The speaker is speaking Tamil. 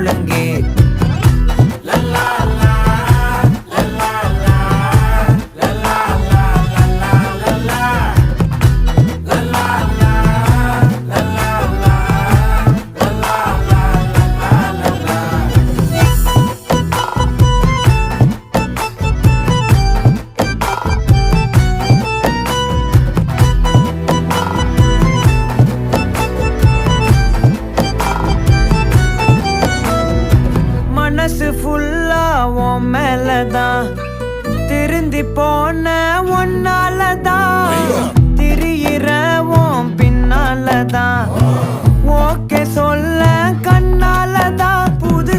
ஒழுங்கே மனசு ஃபுல்லா உன் மேலதான் திருந்தி போன ஒன்னாலதான் திரியிற உன் பின்னாலதான் ஓகே சொல்ல கண்ணாலதான்